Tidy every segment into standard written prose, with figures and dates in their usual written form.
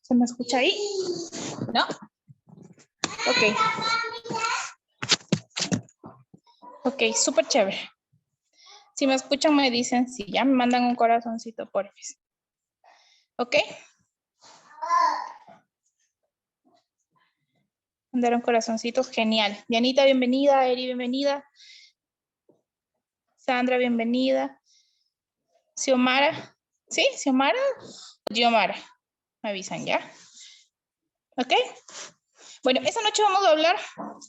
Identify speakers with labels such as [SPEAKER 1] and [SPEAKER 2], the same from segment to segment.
[SPEAKER 1] ¿Se me escucha ahí? ¿No? Ok. Ok, súper chévere. Si me escuchan, me dicen sí. Ya me mandan un corazoncito, porfis. ¿Ok? Mandaron corazoncitos, genial. Dianita, bienvenida. Eri, bienvenida. Sandra, bienvenida. Xiomara. ¿Sí? ¿Xiomara? Giomara. Me avisan ya. ¿Ok? Bueno, esta noche vamos a hablar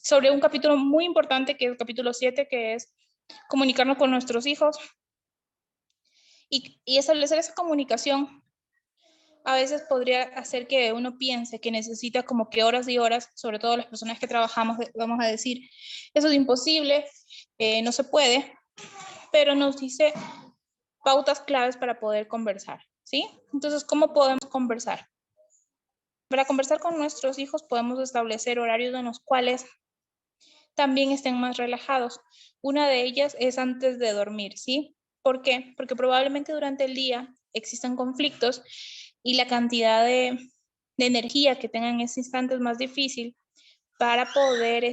[SPEAKER 1] sobre un capítulo muy importante, que es el capítulo 7, que es comunicarnos con nuestros hijos. Y establecer esa comunicación a veces podría hacer que uno piense que necesita como que horas y horas, sobre todo las personas que trabajamos, vamos a decir, eso es imposible, no se puede, pero nos dice pautas claves para poder conversar, ¿sí? Entonces, ¿cómo podemos conversar? Para conversar con nuestros hijos podemos establecer horarios en los cuales también estén más relajados. Una de ellas es antes de dormir, ¿sí? ¿Por qué? Porque probablemente durante el día existan conflictos y la cantidad de energía que tengan en ese instante es más difícil para poder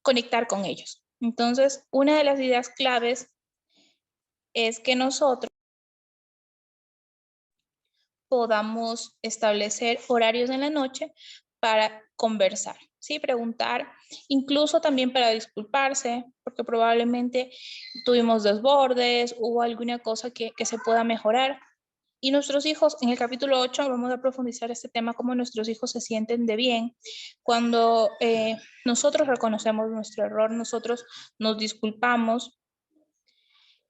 [SPEAKER 1] conectar con ellos. Entonces, una de las ideas claves es que nosotros podamos establecer horarios en la noche para conversar, ¿sí? Preguntar, incluso también para disculparse, porque probablemente tuvimos desbordes, hubo alguna cosa que se pueda mejorar. Y nuestros hijos, en el capítulo 8 vamos a profundizar este tema, cómo nuestros hijos se sienten de bien cuando nosotros reconocemos nuestro error, nosotros nos disculpamos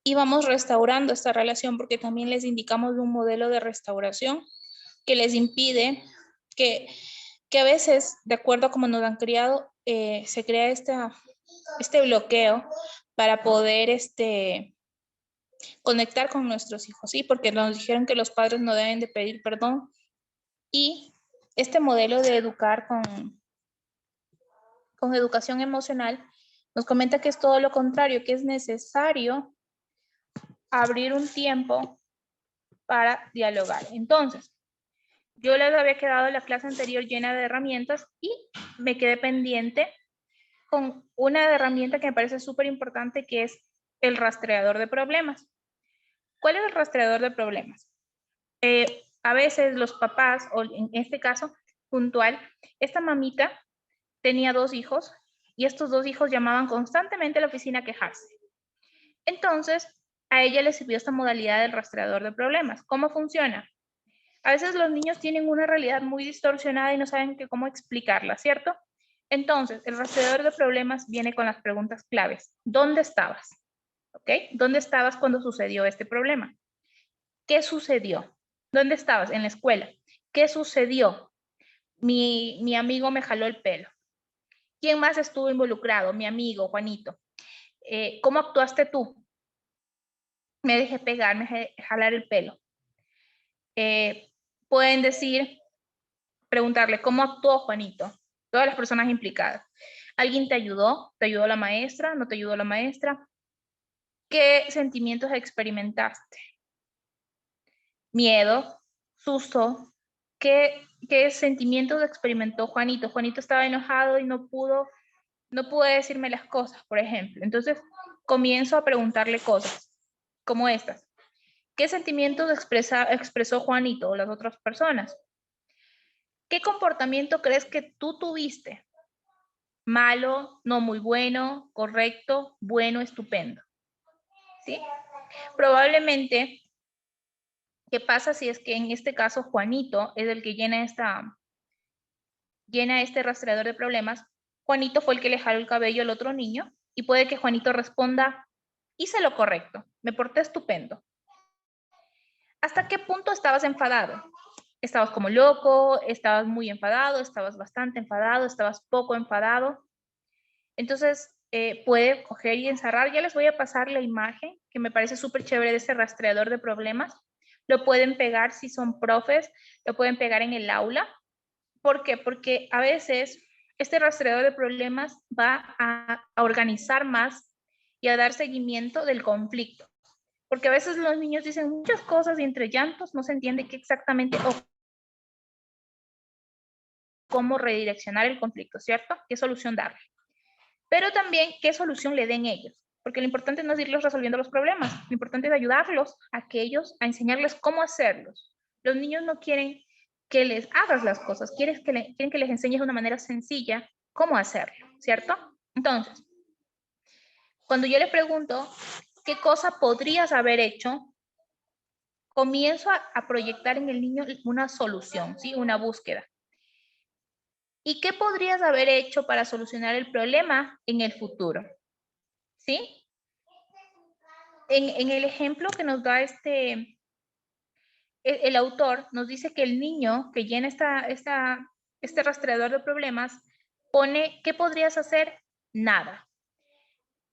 [SPEAKER 1] y vamos restaurando esta relación, porque también les indicamos un modelo de restauración que les impide que, a veces, de acuerdo a cómo nos han criado, se crea este bloqueo para poder conectar con nuestros hijos, ¿sí? Porque nos dijeron que los padres no deben de pedir perdón y este modelo de educar con educación emocional nos comenta que es todo lo contrario, que es necesario abrir un tiempo para dialogar. Entonces, yo les había quedado la clase anterior llena de herramientas y me quedé pendiente con una herramienta que me parece súper importante, que es el rastreador de problemas. ¿Cuál es el rastreador de problemas? A veces los papás, o en este caso puntual, esta mamita tenía 2 hijos y estos 2 hijos llamaban constantemente a la oficina a quejarse. Entonces, a ella le sirvió esta modalidad del rastreador de problemas. ¿Cómo funciona? A veces los niños tienen una realidad muy distorsionada y no saben cómo explicarla, ¿cierto? Entonces, el rastreador de problemas viene con las preguntas claves. ¿Dónde estabas? ¿Ok? ¿Dónde estabas cuando sucedió este problema? ¿Qué sucedió? ¿Dónde estabas? En la escuela. ¿Qué sucedió? Mi amigo me jaló el pelo. ¿Quién más estuvo involucrado? Mi amigo, Juanito. ¿Cómo actuaste tú? Me dejé pegar, me dejé jalar el pelo. Pueden decir, preguntarle, ¿cómo actuó Juanito? Todas las personas implicadas. ¿Alguien te ayudó? ¿Te ayudó la maestra? ¿No te ayudó la maestra? ¿Qué sentimientos experimentaste? Miedo, susto. ¿Qué sentimientos experimentó Juanito? Juanito estaba enojado y no pudo decirme las cosas, por ejemplo. Entonces, comienzo a preguntarle cosas como estas. ¿Qué sentimientos expresó Juanito o las otras personas? ¿Qué comportamiento crees que tú tuviste? Malo, no muy bueno, correcto, bueno, estupendo. ¿Sí? Probablemente, ¿qué pasa si es que en este caso Juanito es el que llena este rastreador de problemas? Juanito fue el que le jaló el cabello al otro niño y puede que Juanito responda, hice lo correcto, me porté estupendo. ¿Hasta qué punto estabas enfadado? ¿Estabas como loco? ¿Estabas muy enfadado? ¿Estabas bastante enfadado? ¿Estabas poco enfadado? Entonces, puede coger y encerrar. Ya les voy a pasar la imagen, que me parece súper chévere, de ese rastreador de problemas. Lo pueden pegar si son profes, lo pueden pegar en el aula. ¿Por qué? Porque a veces este rastreador de problemas va a organizar más y a dar seguimiento del conflicto. Porque a veces los niños dicen muchas cosas y entre llantos no se entiende qué exactamente cómo redireccionar el conflicto, ¿cierto? ¿Qué solución darle? Pero también qué solución le den ellos. Porque lo importante no es irlos resolviendo los problemas, lo importante es ayudarlos a enseñarles cómo hacerlos. Los niños no quieren que les hagas las cosas, quieren que les enseñes de una manera sencilla cómo hacerlo, ¿cierto? Entonces, cuando yo le pregunto qué cosa podrías haber hecho, comienzo a proyectar en el niño una solución, ¿sí? Una búsqueda. ¿Y qué podrías haber hecho para solucionar el problema en el futuro? ¿Sí? En el ejemplo que nos da el autor, nos dice que el niño que llena este rastreador de problemas pone, ¿qué podrías hacer? Nada.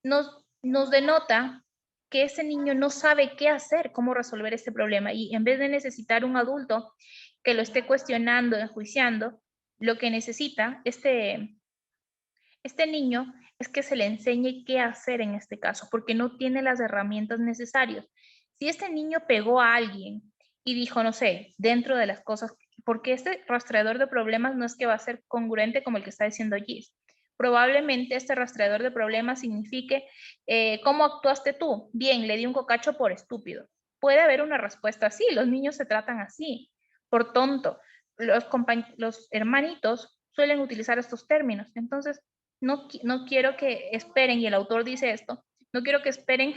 [SPEAKER 1] Nos denota que ese niño no sabe qué hacer, cómo resolver este problema, y en vez de necesitar un adulto que lo esté cuestionando, enjuiciando, lo que necesita este niño es que se le enseñe qué hacer en este caso, porque no tiene las herramientas necesarias. Si este niño pegó a alguien y dijo, no sé, dentro de las cosas, porque este rastreador de problemas no es que va a ser congruente como el que está diciendo Gis. Probablemente este rastreador de problemas signifique, ¿cómo actuaste tú? Bien, le di un cocacho por estúpido. Puede haber una respuesta así, los niños se tratan así, por tonto. Los hermanitos suelen utilizar estos términos. Entonces, no quiero que esperen, y el autor dice esto, no quiero que esperen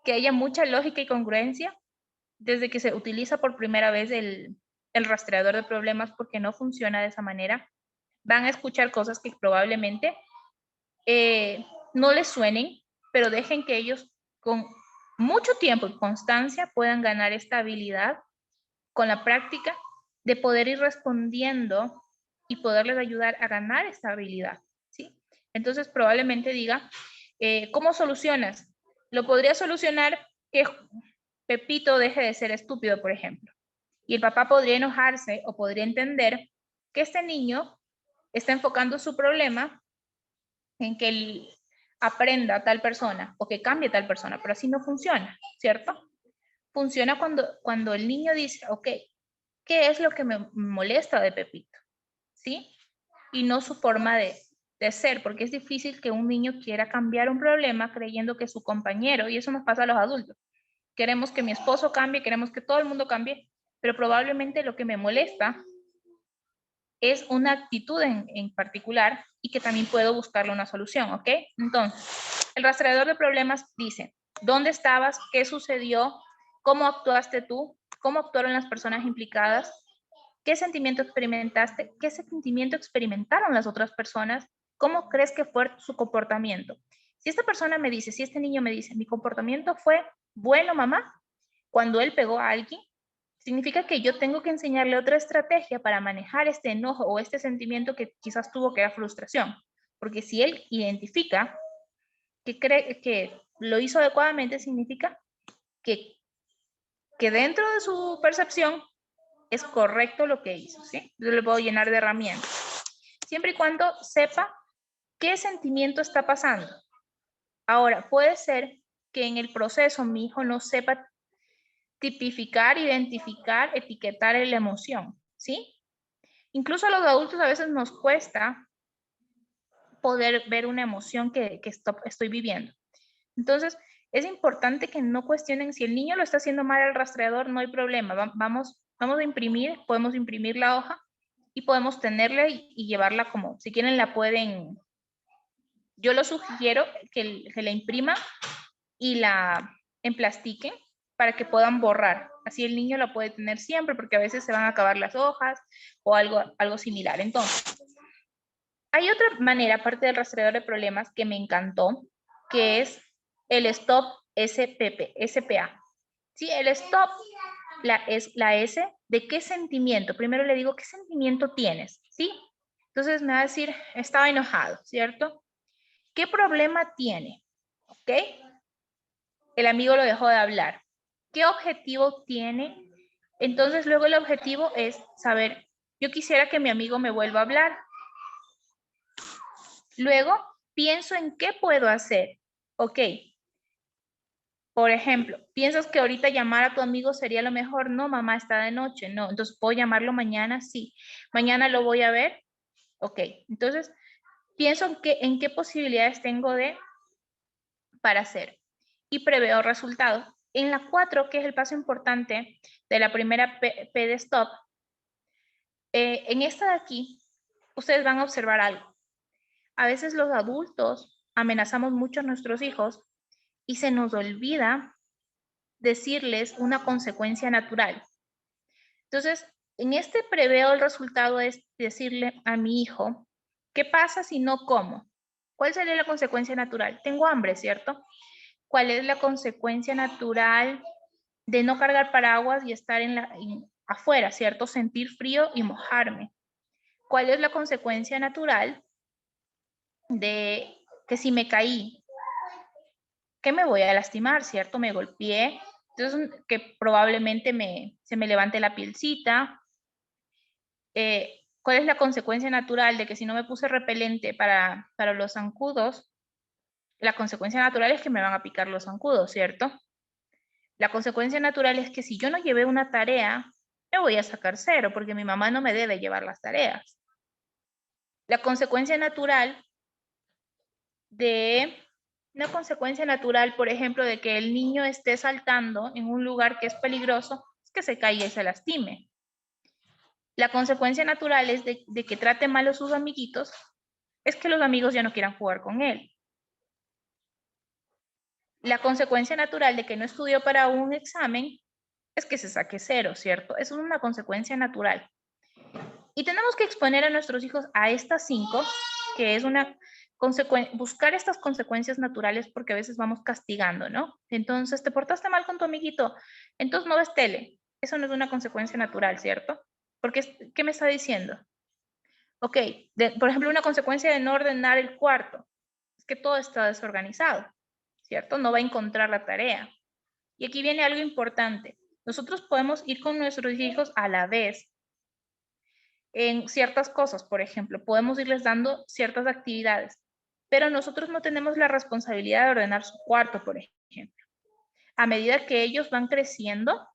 [SPEAKER 1] que haya mucha lógica y congruencia desde que se utiliza por primera vez el rastreador de problemas, porque no funciona de esa manera. Van a escuchar cosas que probablemente no les suenen, pero dejen que ellos con mucho tiempo y constancia puedan ganar esta habilidad con la práctica de poder ir respondiendo y poderles ayudar a ganar esta habilidad, ¿sí? Entonces probablemente diga, ¿cómo solucionas? Lo podría solucionar que Pepito deje de ser estúpido, por ejemplo. Y el papá podría enojarse o podría entender que este niño está enfocando su problema en que él aprenda a tal persona o que cambie a tal persona, pero así no funciona, ¿cierto? Funciona cuando el niño dice, ok, ¿qué es lo que me molesta de Pepito? ¿Sí? Y no su forma de ser, porque es difícil que un niño quiera cambiar un problema creyendo que su compañero, y eso nos pasa a los adultos, queremos que mi esposo cambie, queremos que todo el mundo cambie, pero probablemente lo que me molesta es una actitud en particular y que también puedo buscarle una solución, ¿ok? Entonces, el rastreador de problemas dice, ¿dónde estabas? ¿Qué sucedió? ¿Cómo actuaste tú? ¿Cómo actuaron las personas implicadas? ¿Qué sentimiento experimentaste? ¿Qué sentimiento experimentaron las otras personas? ¿Cómo crees que fue su comportamiento? Si esta persona me dice, si este niño me dice, mi comportamiento fue bueno, mamá, cuando él pegó a alguien, significa que yo tengo que enseñarle otra estrategia para manejar este enojo o este sentimiento que quizás tuvo, que era frustración. Porque si él identifica que cree que lo hizo adecuadamente, significa que dentro de su percepción es correcto lo que hizo, ¿sí? Yo le puedo llenar de herramientas. Siempre y cuando sepa qué sentimiento está pasando. Ahora, puede ser que en el proceso mi hijo no sepa tipificar, identificar, etiquetar la emoción, ¿sí? Incluso a los adultos a veces nos cuesta poder ver una emoción que estoy viviendo. Entonces, es importante que no cuestionen si el niño lo está haciendo mal al rastreador, no hay problema. Vamos a imprimir, podemos imprimir la hoja y podemos tenerla y llevarla como, si quieren la pueden, yo lo sugiero que la imprima y la emplastiquen para que puedan borrar. Así el niño la puede tener siempre, porque a veces se van a acabar las hojas o algo similar. Entonces, hay otra manera, aparte del rastreador de problemas, que me encantó, que es el Stop SPA. Sí, el Stop es la S de qué sentimiento. Primero le digo, ¿qué sentimiento tienes? ¿Sí? Entonces me va a decir, estaba enojado, ¿cierto? ¿Qué problema tiene? ¿Ok? El amigo lo dejó de hablar. ¿Qué objetivo tiene? Entonces luego el objetivo es saber, yo quisiera que mi amigo me vuelva a hablar. Luego pienso en qué puedo hacer. Ok. Por ejemplo, ¿piensas que ahorita llamar a tu amigo sería lo mejor? No, mamá, está de noche. No, entonces ¿puedo llamarlo mañana? Sí. Mañana lo voy a ver. Ok, entonces pienso en qué posibilidades tengo para hacer y preveo resultados. En la 4, que es el paso importante de la primera P de stop, en esta de aquí, ustedes van a observar algo. A veces los adultos amenazamos mucho a nuestros hijos y se nos olvida decirles una consecuencia natural. Entonces, en este preveo el resultado es decirle a mi hijo, ¿qué pasa si no como? ¿Cuál sería la consecuencia natural? Tengo hambre, ¿cierto? ¿Cuál es la consecuencia natural de no cargar paraguas y estar afuera, ¿cierto? Sentir frío y mojarme. ¿Cuál es la consecuencia natural de que si me caí, que me voy a lastimar, ¿cierto? Me golpeé, entonces que probablemente se me levante la pielcita. ¿Cuál es la consecuencia natural de que si no me puse repelente para los zancudos? La consecuencia natural es que me van a picar los zancudos, ¿cierto? La consecuencia natural es que si yo no llevé una tarea, me voy a sacar 0 porque mi mamá no me debe llevar las tareas. La consecuencia natural por ejemplo, de que el niño esté saltando en un lugar que es peligroso, es que se caiga y se lastime. La consecuencia natural es de que trate mal a sus amiguitos, es que los amigos ya no quieran jugar con él. La consecuencia natural de que no estudió para un examen es que se saque 0, ¿cierto? Eso es una consecuencia natural. Y tenemos que exponer a nuestros hijos a estas 5, que es una buscar estas consecuencias naturales porque a veces vamos castigando, ¿no? Entonces, te portaste mal con tu amiguito, entonces no ves tele. Eso no es una consecuencia natural, ¿cierto? Porque, ¿qué me está diciendo? Ok, por ejemplo, una consecuencia de no ordenar el cuarto es que todo está desorganizado, ¿cierto? No va a encontrar la tarea. Y aquí viene algo importante. Nosotros podemos ir con nuestros hijos a la vez en ciertas cosas, por ejemplo, podemos irles dando ciertas actividades, pero nosotros no tenemos la responsabilidad de ordenar su cuarto, por ejemplo. A medida que ellos van creciendo,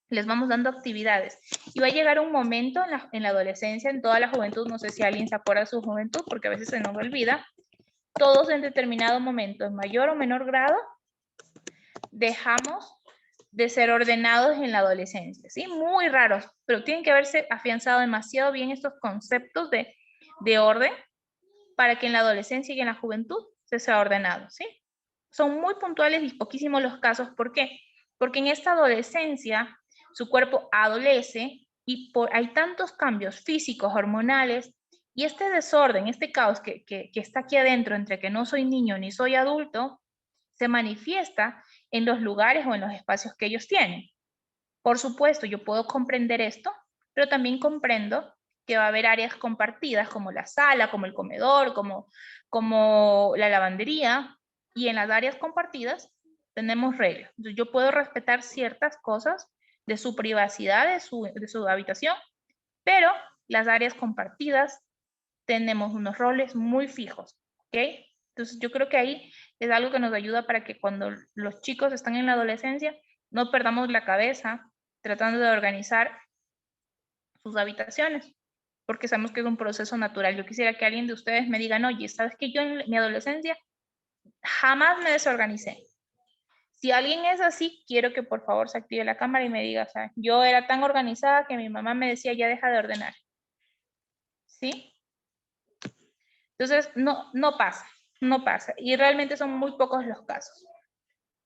[SPEAKER 1] les vamos dando actividades. Y va a llegar un momento en la adolescencia, en toda la juventud, no sé si alguien se acuerda de su juventud, porque a veces se nos olvida, todos en determinado momento, en mayor o menor grado, dejamos de ser ordenados en la adolescencia, ¿sí? Muy raros, pero tienen que haberse afianzado demasiado bien estos conceptos de orden para que en la adolescencia y en la juventud se sea ordenado, ¿sí? Son muy puntuales y poquísimos los casos. ¿Por qué? Porque en esta adolescencia su cuerpo adolece y hay tantos cambios físicos, hormonales, y este desorden, este caos que está aquí adentro entre que no soy niño ni soy adulto, se manifiesta en los lugares o en los espacios que ellos tienen. Por supuesto, yo puedo comprender esto, pero también comprendo que va a haber áreas compartidas como la sala, como el comedor, como la lavandería, y en las áreas compartidas tenemos reglas. Entonces, yo puedo respetar ciertas cosas de su privacidad, de su habitación, pero las áreas compartidas tenemos unos roles muy fijos, ¿ok? Entonces yo creo que ahí es algo que nos ayuda para que cuando los chicos están en la adolescencia no perdamos la cabeza tratando de organizar sus habitaciones, porque sabemos que es un proceso natural. Yo quisiera que alguien de ustedes me diga, oye, ¿sabes que yo en mi adolescencia jamás me desorganicé? Si alguien es así, quiero que por favor se active la cámara y me diga, o sea, yo era tan organizada que mi mamá me decía, ya deja de ordenar. ¿Sí? Entonces, no pasa, no pasa. Y realmente son muy pocos los casos.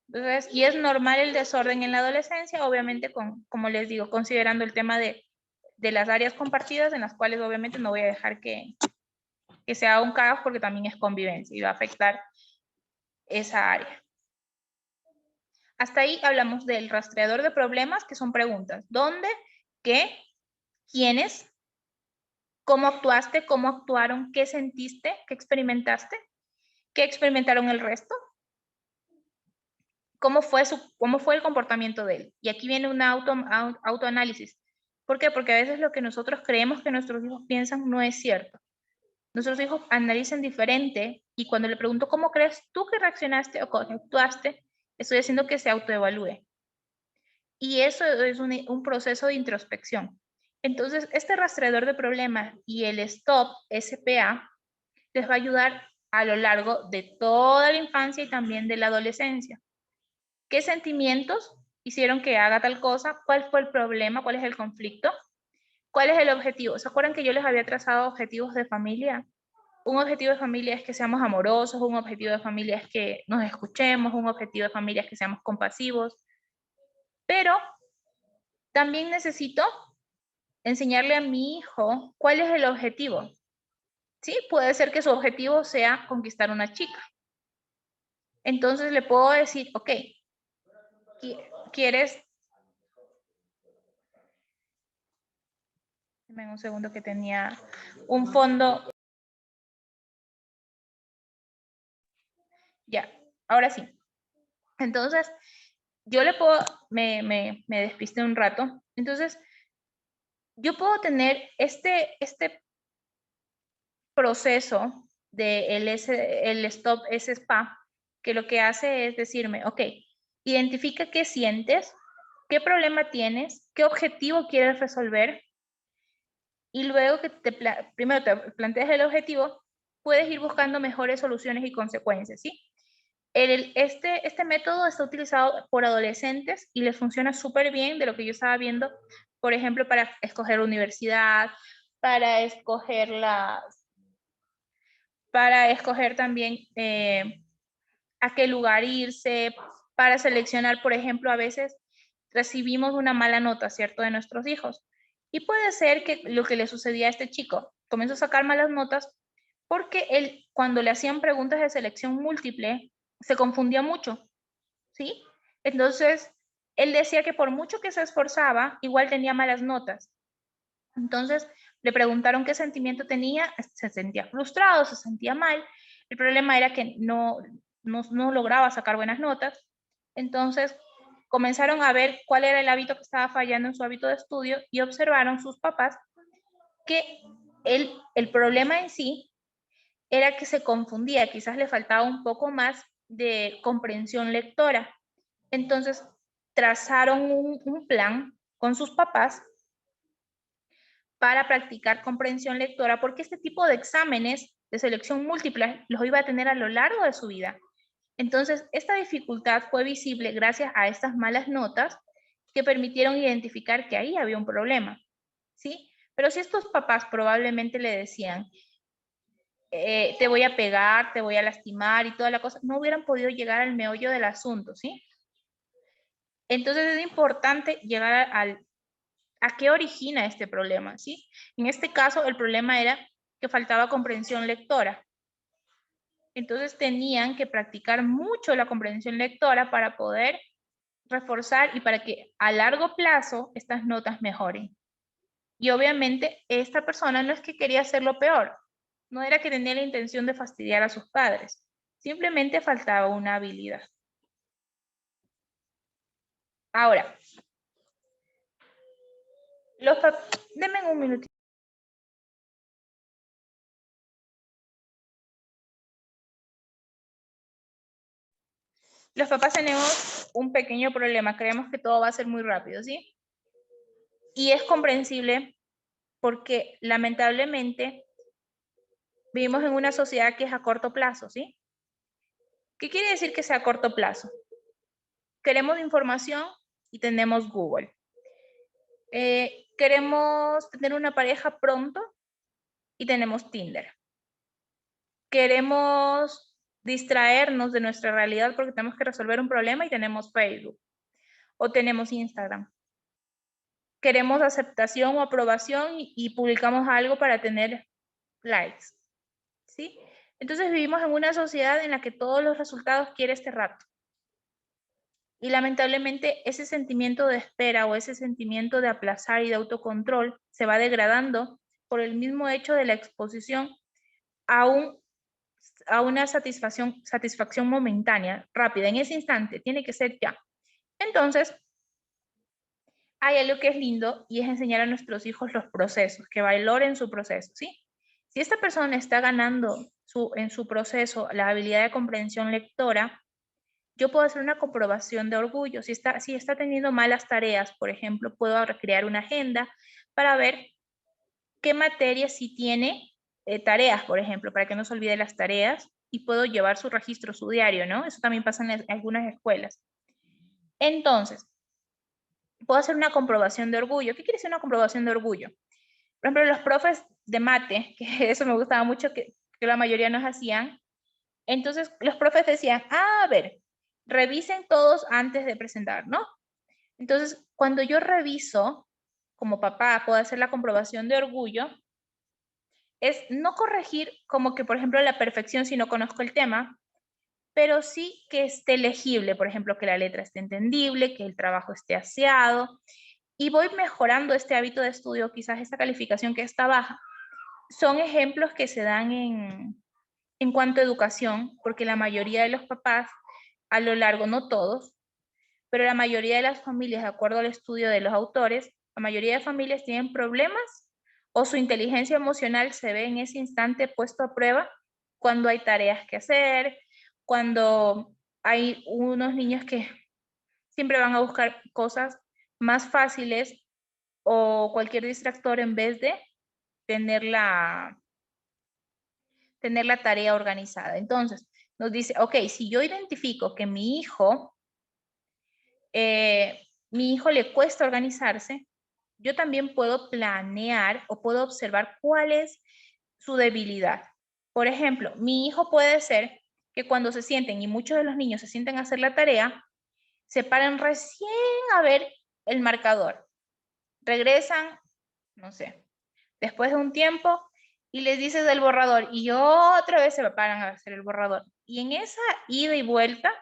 [SPEAKER 1] Entonces, y es normal el desorden en la adolescencia, obviamente, como les digo, considerando el tema de las áreas compartidas, en las cuales obviamente no voy a dejar que sea un caos porque también es convivencia y va a afectar esa área. Hasta ahí hablamos del rastreador de problemas, que son preguntas. ¿Dónde? ¿Qué? ¿Quiénes? ¿Cómo actuaste? ¿Cómo actuaron? ¿Qué sentiste? ¿Qué experimentaste? ¿Qué experimentaron el resto? ¿Cómo fue el comportamiento de él? Y aquí viene un autoanálisis. ¿Por qué? Porque a veces lo que nosotros creemos que nuestros hijos piensan no es cierto. Nuestros hijos analizan diferente y cuando le pregunto cómo crees tú que reaccionaste o cómo actuaste, estoy haciendo que se autoevalúe. Y eso es un proceso de introspección. Entonces, este rastreador de problemas y el STOP SPA les va a ayudar a lo largo de toda la infancia y también de la adolescencia. ¿Qué sentimientos hicieron que haga tal cosa? ¿Cuál fue el problema? ¿Cuál es el conflicto? ¿Cuál es el objetivo? ¿Se acuerdan que yo les había trazado objetivos de familia? Un objetivo de familia es que seamos amorosos, un objetivo de familia es que nos escuchemos, un objetivo de familia es que seamos compasivos. Pero también necesito enseñarle a mi hijo cuál es el objetivo. Sí, puede ser que su objetivo sea conquistar una chica. Entonces le puedo decir, ok, ¿quieres? Dame un segundo que tenía un fondo. Ya, ahora sí. Entonces, yo le puedo, me despisté un rato. Entonces, yo puedo tener este proceso de el Stop SPA, que lo que hace es decirme, ok, identifica qué sientes, qué problema tienes, qué objetivo quieres resolver, y luego que primero te plantees el objetivo, puedes ir buscando mejores soluciones y consecuencias, ¿sí? Este método está utilizado por adolescentes y les funciona súper bien de lo que yo estaba viendo, por ejemplo, para escoger universidad, para escoger también a qué lugar irse, para seleccionar, por ejemplo, a veces recibimos una mala nota, ¿cierto?, de nuestros hijos. Y puede ser que lo que le sucedía a este chico, comenzó a sacar malas notas porque él, cuando le hacían preguntas de selección múltiple, se confundía mucho, ¿sí? Entonces, él decía que por mucho que se esforzaba, igual tenía malas notas. Entonces, le preguntaron qué sentimiento tenía, se sentía frustrado, se sentía mal. El problema era que no lograba sacar buenas notas. Entonces, comenzaron a ver cuál era el hábito que estaba fallando en su hábito de estudio y observaron sus papás que el problema en sí era que se confundía, quizás le faltaba un poco más de comprensión lectora. Entonces, trazaron un plan con sus papás para practicar comprensión lectora, porque este tipo de exámenes de selección múltiple los iba a tener a lo largo de su vida. Entonces, esta dificultad fue visible gracias a estas malas notas que permitieron identificar que ahí había un problema, ¿sí? Pero si estos papás probablemente le decían, te voy a pegar, te voy a lastimar y toda la cosa, no hubieran podido llegar al meollo del asunto, ¿sí? Entonces es importante llegar a qué origina este problema, ¿sí? En este caso, el problema era que faltaba comprensión lectora. Entonces tenían que practicar mucho la comprensión lectora para poder reforzar y para que a largo plazo estas notas mejoren. Y obviamente esta persona no es que quería hacerlo peor, no era que tenía la intención de fastidiar a sus padres, simplemente faltaba una habilidad. Ahora, denme un minutito. Los papás tenemos un pequeño problema, creemos que todo va a ser muy rápido, ¿sí? Y es comprensible porque lamentablemente vivimos en una sociedad que es a corto plazo, ¿sí? ¿Qué quiere decir que sea a corto plazo? Queremos información y tenemos Google. Queremos tener una pareja pronto y tenemos Tinder. Queremos distraernos de nuestra realidad porque tenemos que resolver un problema y tenemos Facebook o tenemos Instagram. Queremos aceptación o aprobación y publicamos algo para tener likes, ¿sí? Entonces vivimos en una sociedad en la que todos los resultados quiere este rato. Y lamentablemente ese sentimiento de espera o ese sentimiento de aplazar y de autocontrol se va degradando por el mismo hecho de la exposición a una satisfacción momentánea, rápida, en ese instante, tiene que ser ya. Entonces, hay algo que es lindo y es enseñar a nuestros hijos los procesos, que valoren su proceso, ¿sí? Si esta persona está ganando en su proceso la habilidad de comprensión lectora, yo puedo hacer una comprobación de orgullo. Si está teniendo malas tareas, por ejemplo, puedo crear una agenda para ver qué materia sí tiene tareas, por ejemplo, para que no se olvide las tareas y puedo llevar su registro, su diario, ¿no? Eso también pasa en algunas escuelas. Entonces, puedo hacer una comprobación de orgullo. ¿Qué quiere decir una comprobación de orgullo? Por ejemplo, los profes de mate, que eso me gustaba mucho, que la mayoría nos hacían. Entonces, los profes decían, a ver, revisen todos antes de presentar, ¿no? Entonces, cuando yo reviso, como papá, puedo hacer la comprobación de orgullo, es no corregir como que, por ejemplo, la perfección si no conozco el tema, pero sí que esté legible, por ejemplo, que la letra esté entendible, que el trabajo esté aseado, y voy mejorando este hábito de estudio, quizás esta calificación que está baja. Son ejemplos que se dan en cuanto a educación, porque la mayoría de los papás, a lo largo, no todos, pero la mayoría de las familias, de acuerdo al estudio de los autores, la mayoría de familias tienen problemas o su inteligencia emocional se ve en ese instante puesto a prueba cuando hay tareas que hacer, cuando hay unos niños que siempre van a buscar cosas más fáciles o cualquier distractor en vez de tener la tarea organizada. Entonces, nos dice, ok, si yo identifico que mi hijo le cuesta organizarse, yo también puedo planear o puedo observar cuál es su debilidad. Por ejemplo, mi hijo puede ser que cuando se sienten, y muchos de los niños se sienten a hacer la tarea, se paran recién a ver el marcador. Regresan, no sé, después de un tiempo y les dices del borrador y otra vez se paran a hacer el borrador. Y en esa ida y vuelta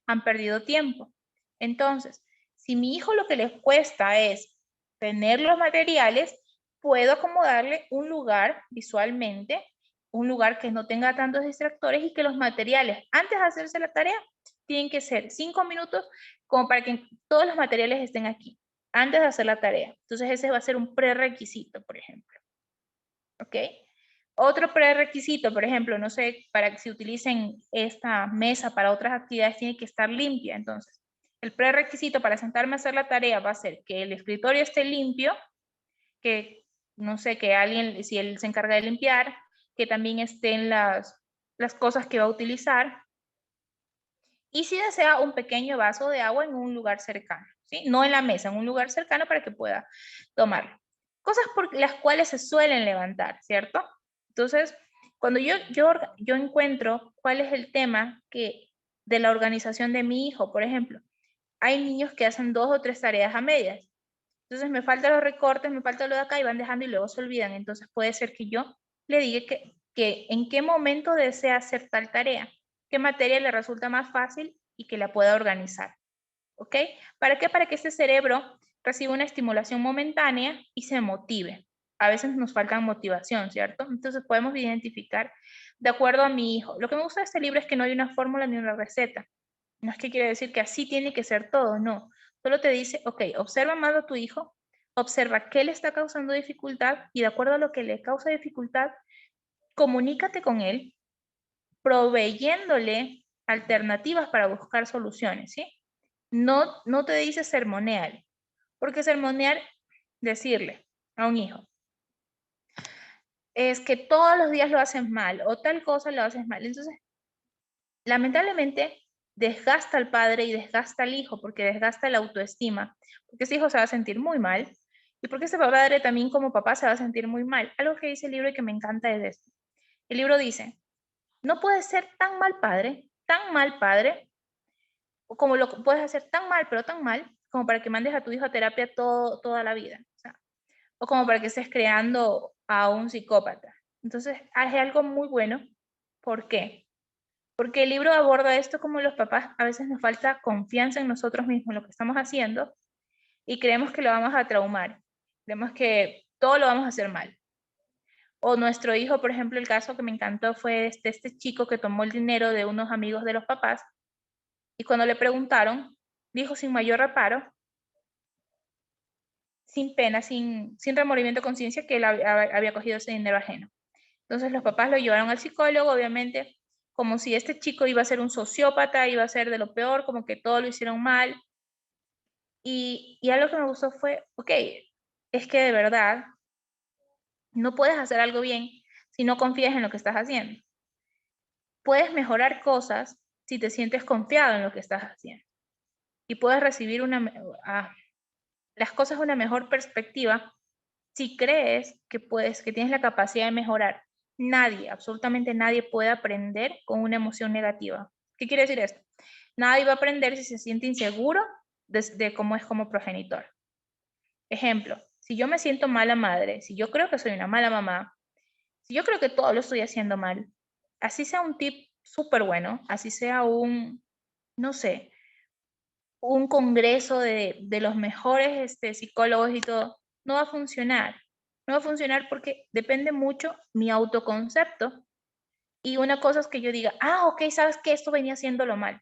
[SPEAKER 1] han perdido tiempo. Entonces, si mi hijo lo que le cuesta es tener los materiales, puedo acomodarle un lugar visualmente, un lugar que no tenga tantos distractores y que los materiales, antes de hacerse la tarea, tienen que ser 5 minutos como para que todos los materiales estén aquí, antes de hacer la tarea. Entonces, ese va a ser un prerequisito, por ejemplo. ¿Ok? Otro prerequisito, por ejemplo, no sé, para que se utilicen esta mesa para otras actividades, tiene que estar limpia. Entonces, el prerequisito para sentarme a hacer la tarea va a ser que el escritorio esté limpio, que, no sé, que alguien, si él se encarga de limpiar, que también estén las cosas que va a utilizar. Y si desea un pequeño vaso de agua en un lugar cercano, ¿sí? No en la mesa, en un lugar cercano para que pueda tomarlo. Cosas por las cuales se suelen levantar, ¿cierto? Entonces, cuando yo encuentro cuál es el tema de la organización de mi hijo, por ejemplo, hay niños que hacen 2 o 3 tareas a medias. Entonces me faltan los recortes, me falta lo de acá y van dejando y luego se olvidan. Entonces puede ser que yo le diga que en qué momento desea hacer tal tarea, qué materia le resulta más fácil y que la pueda organizar. ¿Ok? ¿Para qué? Para que este cerebro reciba una estimulación momentánea y se motive. A veces nos falta motivación, ¿cierto? Entonces podemos identificar de acuerdo a mi hijo. Lo que me gusta de este libro es que no hay una fórmula ni una receta. No es que quiere decir que así tiene que ser todo, no. Solo te dice, ok, observa más a tu hijo, observa qué le está causando dificultad y de acuerdo a lo que le causa dificultad, comunícate con él, proveyéndole alternativas para buscar soluciones, ¿sí? No te dice sermonear, porque sermonear, decirle a un hijo, es que todos los días lo haces mal o tal cosa lo haces mal. Entonces, lamentablemente, desgasta al padre y desgasta al hijo porque desgasta la autoestima, porque ese hijo se va a sentir muy mal y porque ese padre también como papá se va a sentir muy mal. Algo que dice el libro y que me encanta es esto. El libro dice, no puedes ser tan mal padre, o como lo puedes hacer tan mal, pero tan mal, como para que mandes a tu hijo a terapia toda la vida. O como para que estés creando a un psicópata. Entonces, es algo muy bueno. ¿Por qué? Porque el libro aborda esto como los papás a veces nos falta confianza en nosotros mismos, en lo que estamos haciendo, y creemos que lo vamos a traumar. Creemos que todo lo vamos a hacer mal. O nuestro hijo, por ejemplo, el caso que me encantó fue este chico que tomó el dinero de unos amigos de los papás y cuando le preguntaron, dijo sin mayor reparo, sin pena, sin remordimiento de conciencia, que él había cogido ese dinero ajeno. Entonces los papás lo llevaron al psicólogo, obviamente como si este chico iba a ser un sociópata, iba a ser de lo peor, como que todo lo hicieron mal. Y algo que me gustó fue, ok, es que de verdad no puedes hacer algo bien si no confías en lo que estás haciendo. Puedes mejorar cosas si te sientes confiado en lo que estás haciendo. Y puedes recibir las cosas de una mejor perspectiva si crees que puedes, que tienes la capacidad de mejorar. Nadie, absolutamente nadie puede aprender con una emoción negativa. ¿Qué quiere decir esto? Nadie va a aprender si se siente inseguro de cómo es como progenitor. Ejemplo, si yo me siento mala madre, si yo creo que soy una mala mamá, si yo creo que todo lo estoy haciendo mal, así sea un tip súper bueno, así sea no sé, un congreso de los mejores psicólogos y todo, no va a funcionar. No va a funcionar porque depende mucho mi autoconcepto. Y una cosa es que yo diga, ok, sabes que esto venía haciéndolo mal.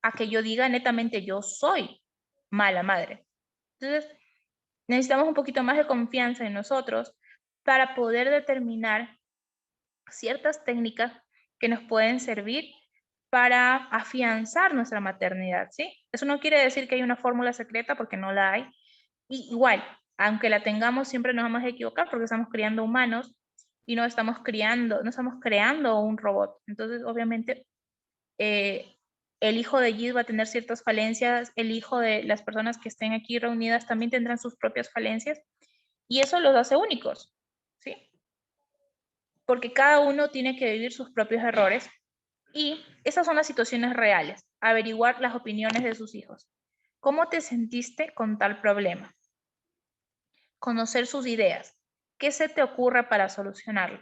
[SPEAKER 1] A que yo diga netamente, yo soy mala madre. Entonces, necesitamos un poquito más de confianza en nosotros para poder determinar ciertas técnicas que nos pueden servir para afianzar nuestra maternidad, ¿sí? Eso no quiere decir que hay una fórmula secreta porque no la hay. Y igual, aunque la tengamos, siempre nos vamos a equivocar porque estamos criando humanos y no estamos creando un robot. Entonces, obviamente, el hijo de Gis va a tener ciertas falencias, el hijo de las personas que estén aquí reunidas también tendrán sus propias falencias y eso los hace únicos, ¿sí? Porque cada uno tiene que vivir sus propios errores y esas son las situaciones reales, averiguar las opiniones de sus hijos. ¿Cómo te sentiste con tal problema? Conocer sus ideas. ¿Qué se te ocurre para solucionarlo?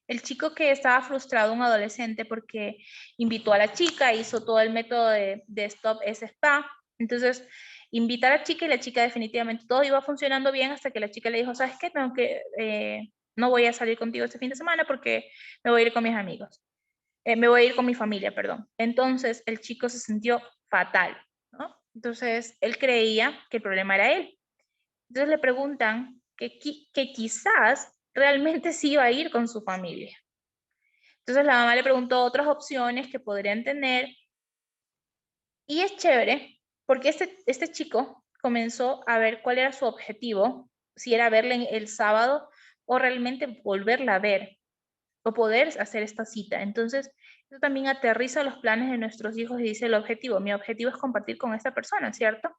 [SPEAKER 1] El chico que estaba frustrado, un adolescente, porque invitó a la chica, hizo todo el método de Stop S Spa, entonces invita a la chica y la chica definitivamente todo iba funcionando bien hasta que la chica le dijo, ¿sabes qué? No voy a salir contigo este fin de semana porque me voy a ir con mis amigos. Me voy a ir con mi familia, perdón. Entonces el chico se sintió fatal, ¿no? Entonces él creía que el problema era él. Entonces le preguntan que quizás realmente sí iba a ir con su familia. Entonces la mamá le preguntó otras opciones que podrían tener y es chévere porque este chico comenzó a ver cuál era su objetivo, si era verla el sábado o realmente volverla a ver o poder hacer esta cita. Entonces, eso también aterriza los planes de nuestros hijos y dice el objetivo. Mi objetivo es compartir con esta persona, ¿cierto?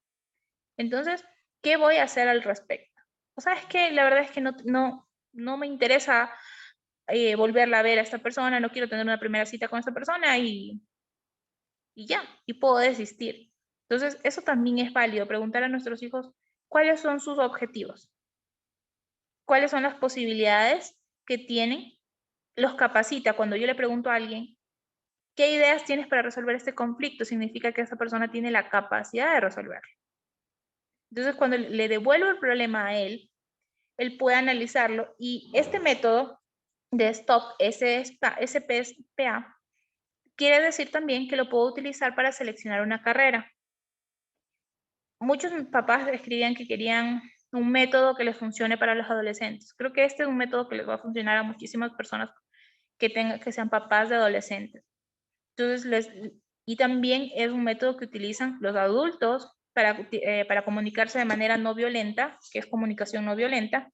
[SPEAKER 1] Entonces, ¿qué voy a hacer al respecto? O sea, es que la verdad es que no me interesa volverla a ver a esta persona, no quiero tener una primera cita con esta persona y ya, y puedo desistir. Entonces, eso también es válido, preguntar a nuestros hijos cuáles son sus objetivos, cuáles son las posibilidades que tienen, los capacita. Cuando yo le pregunto a alguien, ¿qué ideas tienes para resolver este conflicto? Significa que esa persona tiene la capacidad de resolverlo. Entonces, cuando le devuelvo el problema a él puede analizarlo y este método de Stop SPA quiere decir también que lo puedo utilizar para seleccionar una carrera. Muchos papás escribían que querían un método que les funcione para los adolescentes. Creo que este es un método que les va a funcionar a muchísimas personas que sean papás de adolescentes. Entonces, y también es un método que utilizan los adultos para comunicarse de manera no violenta, que es comunicación no violenta.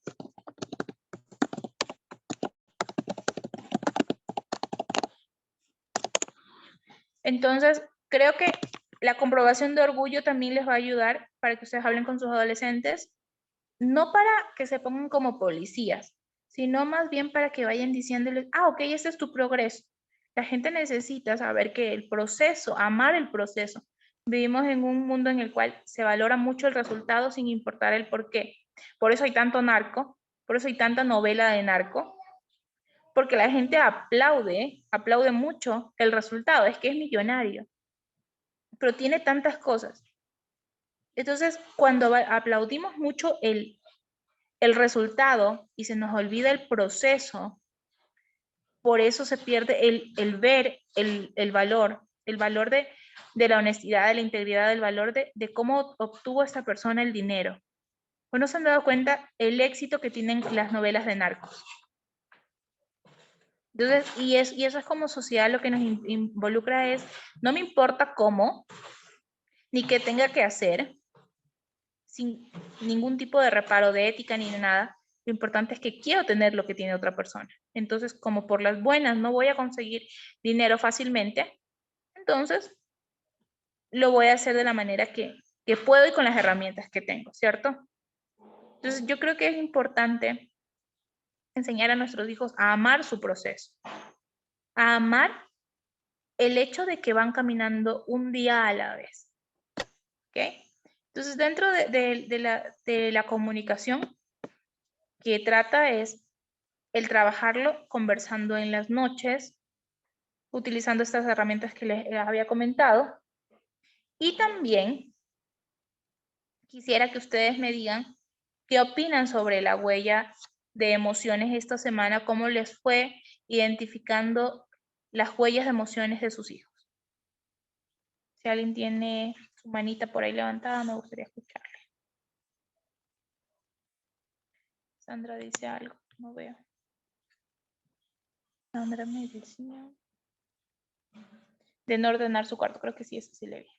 [SPEAKER 1] Entonces, creo que la comprobación de orgullo también les va a ayudar para que ustedes hablen con sus adolescentes, no para que se pongan como policías, sino más bien para que vayan diciéndoles, ok, este es tu progreso. La gente necesita saber que el proceso, amar el proceso. Vivimos en un mundo en el cual se valora mucho el resultado sin importar el por qué. Por eso hay tanto narco, por eso hay tanta novela de narco, porque la gente aplaude mucho el resultado, es que es millonario, pero tiene tantas cosas. Entonces, cuando aplaudimos mucho el resultado y se nos olvida el proceso, por eso se pierde el ver el valor de la honestidad, de la integridad, del valor de cómo obtuvo esta persona el dinero. ¿O no se han dado cuenta el éxito que tienen las novelas de narcos? Entonces, y eso es como sociedad lo que nos involucra es, no me importa cómo, ni qué tenga que hacer, sin ningún tipo de reparo de ética ni de nada. Lo importante es que quiero tener lo que tiene otra persona. Entonces, como por las buenas no voy a conseguir dinero fácilmente, entonces lo voy a hacer de la manera que puedo y con las herramientas que tengo, ¿cierto? Entonces, yo creo que es importante enseñar a nuestros hijos a amar su proceso, a amar el hecho de que van caminando un día a la vez. ¿Ok? Entonces, dentro de la comunicación que trata es el trabajarlo conversando en las noches, utilizando estas herramientas que les había comentado. Y también quisiera que ustedes me digan qué opinan sobre la huella de emociones esta semana, cómo les fue identificando las huellas de emociones de sus hijos. Si alguien tiene su manita por ahí levantada, me gustaría escucharle. Sandra dice algo, no veo. Sandra me decía de no ordenar su cuarto, creo que sí, eso sí le vi.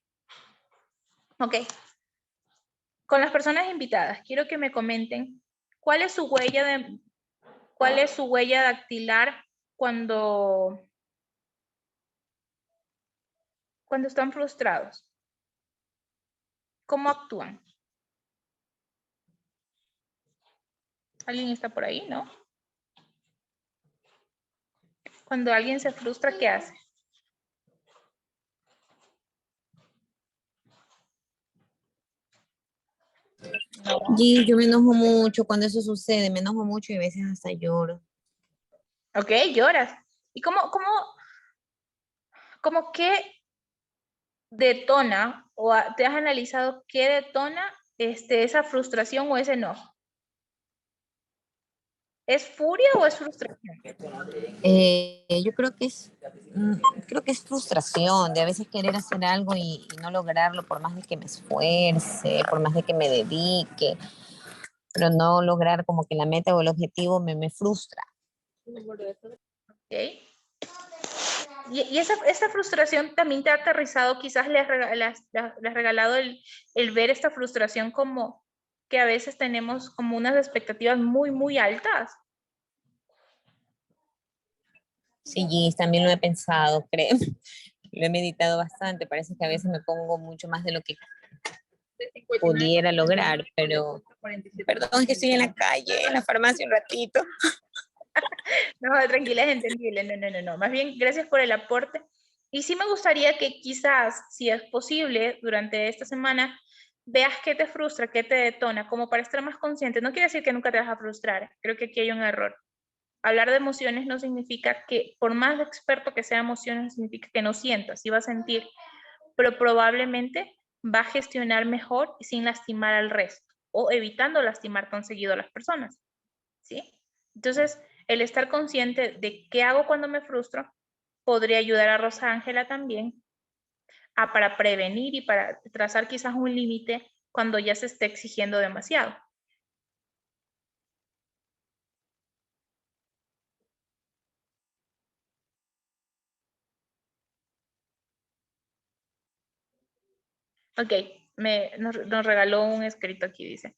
[SPEAKER 1] Ok. Con las personas invitadas, quiero que me comenten cuál es su huella dactilar cuando están frustrados. ¿Cómo actúan? ¿Alguien está por ahí, no? Cuando alguien se frustra, ¿qué hace?
[SPEAKER 2] Y yo me enojo mucho cuando eso sucede, me enojo mucho y a veces hasta lloro.
[SPEAKER 1] Ok, lloras. ¿Y cómo qué detona o te has analizado qué detona esa frustración o ese enojo? ¿Es furia o es frustración?
[SPEAKER 2] Yo creo que es frustración de a veces querer hacer algo y no lograrlo por más de que me esfuerce, por más de que me dedique, pero no lograr como que la meta o el objetivo me frustra.
[SPEAKER 1] ¿Okay? Y esa frustración también te ha aterrizado, quizás le has regalado el ver esta frustración como que a veces tenemos como unas expectativas muy, muy altas.
[SPEAKER 2] Sí, Gis, también lo he pensado, créeme. Lo he meditado bastante, parece que a veces me pongo mucho más de lo que pudiera lograr, pero perdón, es que estoy en la calle, en la farmacia un ratito.
[SPEAKER 1] No, tranquila, es entendible. No. Más bien, gracias por el aporte. Y sí me gustaría que quizás, si es posible, durante esta semana, veas qué te frustra, qué te detona, como para estar más consciente. No quiere decir que nunca te vas a frustrar. Creo que aquí hay un error. Hablar de emociones no significa que, por más experto que sea emociones, no significa que no sientas, sí va a sentir, pero probablemente va a gestionar mejor y sin lastimar al resto o evitando lastimar tan seguido a las personas, ¿sí? Entonces, el estar consciente de qué hago cuando me frustro podría ayudar a Rosa Ángela también para prevenir y para trazar quizás un límite cuando ya se esté exigiendo demasiado. Ok, nos regaló un escrito aquí, dice.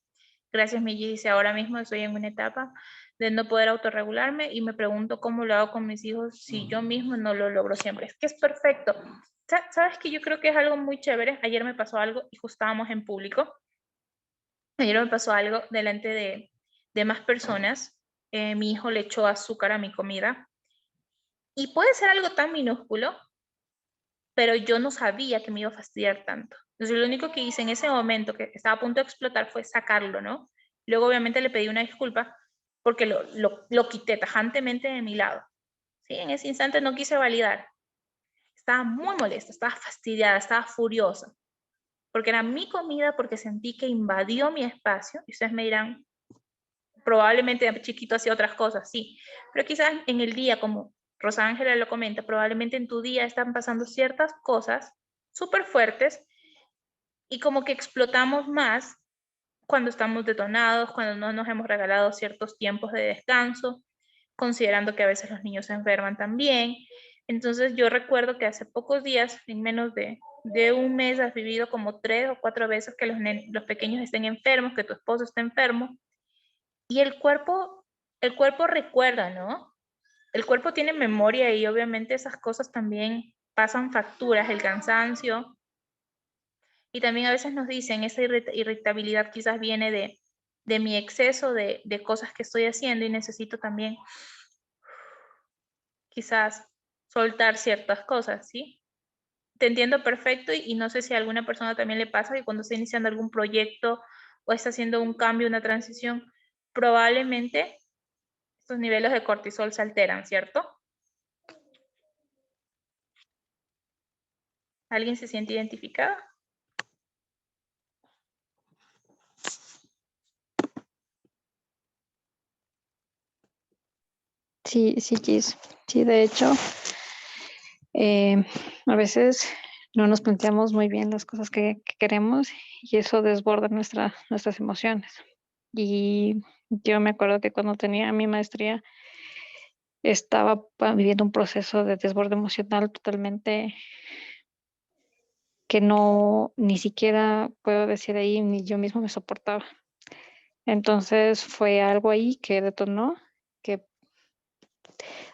[SPEAKER 1] Gracias, Migi. Dice, ahora mismo estoy en una etapa de no poder autorregularme y me pregunto cómo lo hago con mis hijos si yo mismo no lo logro siempre. Es que es perfecto. ¿Sabes que yo creo que es algo muy chévere? Ayer me pasó algo y justo estábamos en público. Ayer me pasó algo delante de más personas. Mi hijo le echó azúcar a mi comida y puede ser algo tan minúsculo, pero yo no sabía que me iba a fastidiar tanto. Entonces, lo único que hice en ese momento, que estaba a punto de explotar, fue sacarlo, ¿no? Luego, obviamente, le pedí una disculpa porque lo quité tajantemente de mi lado. ¿Sí? En ese instante no quise validar. Estaba muy molesta, estaba fastidiada, estaba furiosa, porque era mi comida, porque sentí que invadió mi espacio. Y ustedes me dirán, probablemente de chiquito hacía otras cosas, sí, pero quizás en el día, como Rosa Ángela lo comenta, probablemente en tu día están pasando ciertas cosas súper fuertes y como que explotamos más cuando estamos detonados, cuando no nos hemos regalado ciertos tiempos de descanso, considerando que a veces los niños se enferman también. Entonces yo recuerdo que hace pocos días, en menos de un mes, has vivido como 3 o 4 veces que los pequeños estén enfermos, que tu esposo esté enfermo. Y el cuerpo recuerda, ¿no? El cuerpo tiene memoria y obviamente esas cosas también pasan facturas, el cansancio. Y también a veces nos dicen, esa irritabilidad quizás viene de mi exceso de cosas que estoy haciendo y necesito también quizás soltar ciertas cosas, ¿sí? Te entiendo perfecto y no sé si a alguna persona también le pasa que cuando está iniciando algún proyecto o está haciendo un cambio, una transición, probablemente estos niveles de cortisol se alteran, ¿cierto? ¿Alguien se siente identificado?
[SPEAKER 3] Sí, sí, Gis. Sí, de hecho, eh, a veces no nos planteamos muy bien las cosas que queremos y eso desborda nuestras emociones. Y yo me acuerdo que cuando tenía mi maestría estaba viviendo un proceso de desborde emocional totalmente que no, ni siquiera puedo decir ahí, ni yo mismo me soportaba. Entonces fue algo ahí que detonó, que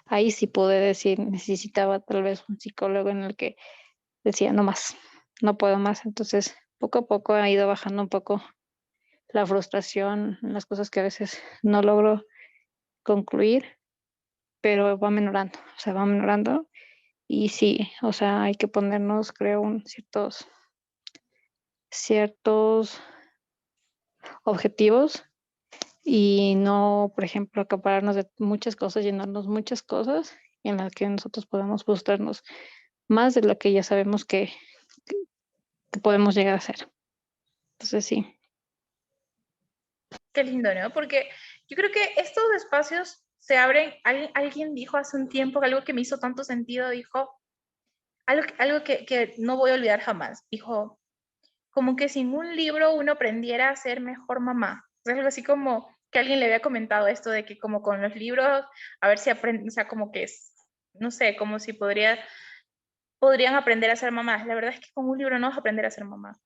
[SPEAKER 3] ahí sí pude decir, necesitaba tal vez un psicólogo en el que decía, no más, no puedo más. Entonces, poco a poco ha ido bajando un poco la frustración, las cosas que a veces no logro concluir, pero va menorando, o sea, va menorando. Y sí, o sea, hay que ponernos, creo, ciertos objetivos y no, por ejemplo, acapararnos de muchas cosas, llenarnos muchas cosas en las que nosotros podamos frustrarnos más de lo que ya sabemos que podemos llegar a hacer. Entonces, sí.
[SPEAKER 1] Qué lindo, ¿no? Porque yo creo que estos espacios se abren. Alguien dijo hace un tiempo algo que me hizo tanto sentido, dijo, algo que no voy a olvidar jamás. Dijo, como que sin un libro uno aprendiera a ser mejor mamá. Es algo así como que alguien le había comentado esto de que como con los libros, a ver si aprenden, o sea, como que es, no sé, como si podrían aprender a ser mamás. La verdad es que con un libro no vas a aprender a ser mamá.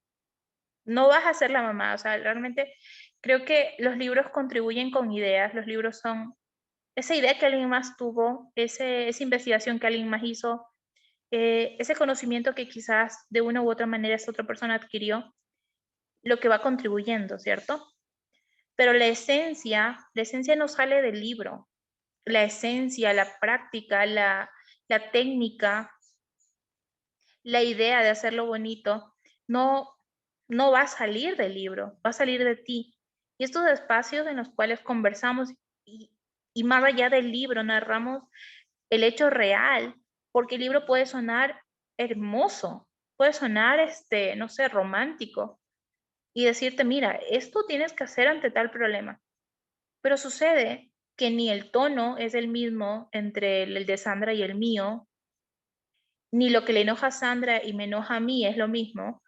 [SPEAKER 1] No vas a ser la mamá, o sea, realmente creo que los libros contribuyen con ideas, los libros son esa idea que alguien más tuvo, esa investigación que alguien más hizo, ese conocimiento que quizás de una u otra manera esa otra persona adquirió, lo que va contribuyendo, ¿cierto? Pero la esencia no sale del libro. La esencia, la práctica, la técnica, la idea de hacerlo bonito, no, no va a salir del libro, va a salir de ti. Y estos espacios en los cuales conversamos y más allá del libro narramos el hecho real, porque el libro puede sonar hermoso, puede sonar, no sé, romántico, y decirte, mira, esto tienes que hacer ante tal problema. Pero sucede que ni el tono es el mismo entre el de Sandra y el mío, ni lo que le enoja a Sandra y me enoja a mí es lo mismo,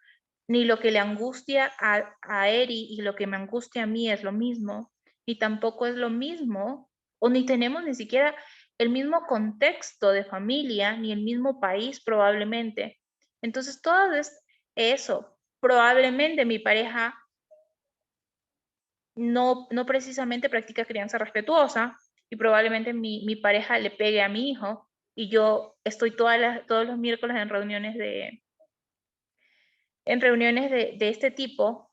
[SPEAKER 1] ni lo que le angustia a Eri y lo que me angustia a mí es lo mismo, ni tampoco es lo mismo, o ni tenemos ni siquiera el mismo contexto de familia, ni el mismo país probablemente. Entonces, todo es eso. Probablemente mi pareja no precisamente practica crianza respetuosa y probablemente mi pareja le pegue a mi hijo y yo estoy todos los miércoles en reuniones de este tipo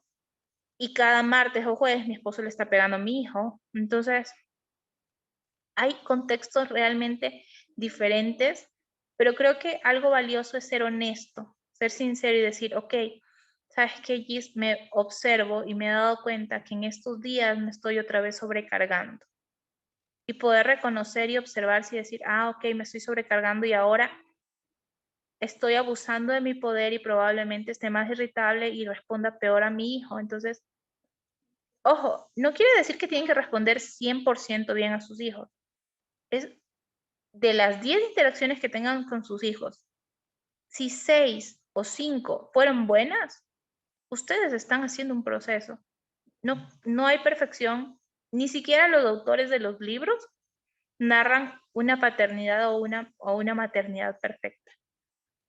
[SPEAKER 1] y cada martes o jueves mi esposo le está pegando a mi hijo. Entonces, hay contextos realmente diferentes, pero creo que algo valioso es ser honesto, ser sincero y decir, ok, sabes que Gis, me observo y me he dado cuenta que en estos días me estoy otra vez sobrecargando. Y poder reconocer y observar y decir, ah, ok, me estoy sobrecargando y ahora estoy abusando de mi poder y probablemente esté más irritable y responda peor a mi hijo. Entonces, ojo, no quiere decir que tienen que responder 100% bien a sus hijos. Es de las 10 interacciones que tengan con sus hijos, si 6 o 5 fueron buenas, ustedes están haciendo un proceso. No hay perfección, ni siquiera los autores de los libros narran una paternidad o una maternidad perfecta.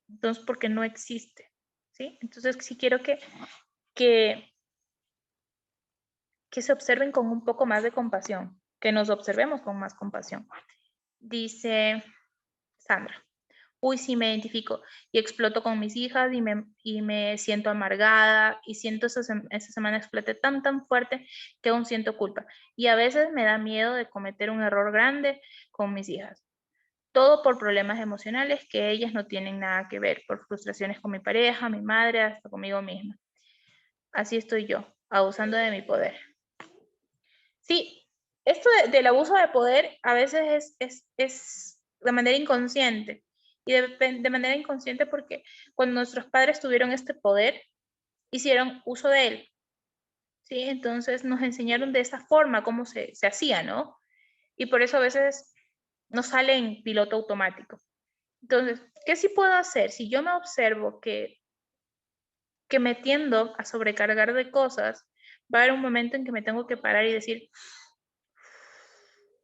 [SPEAKER 1] Entonces, porque no existe, ¿sí? Entonces, sí quiero que se observen con un poco más de compasión, que nos observemos con más compasión. Dice Sandra, uy, sí me identifico y exploto con mis hijas y me siento amargada y siento esa semana exploté tan fuerte que aún siento culpa. Y a veces me da miedo de cometer un error grande con mis hijas. Todo por problemas emocionales que ellas no tienen nada que ver, por frustraciones con mi pareja, mi madre, hasta conmigo misma. Así estoy yo, abusando de mi poder. Sí, esto del abuso de poder a veces es de manera inconsciente. Y de manera inconsciente porque cuando nuestros padres tuvieron este poder, hicieron uso de él. ¿Sí? Entonces nos enseñaron de esa forma cómo se hacía, ¿no? Y por eso a veces nos sale en piloto automático. Entonces, ¿qué sí puedo hacer? Si yo me observo que me tiendo a sobrecargar de cosas, va a haber un momento en que me tengo que parar y decir,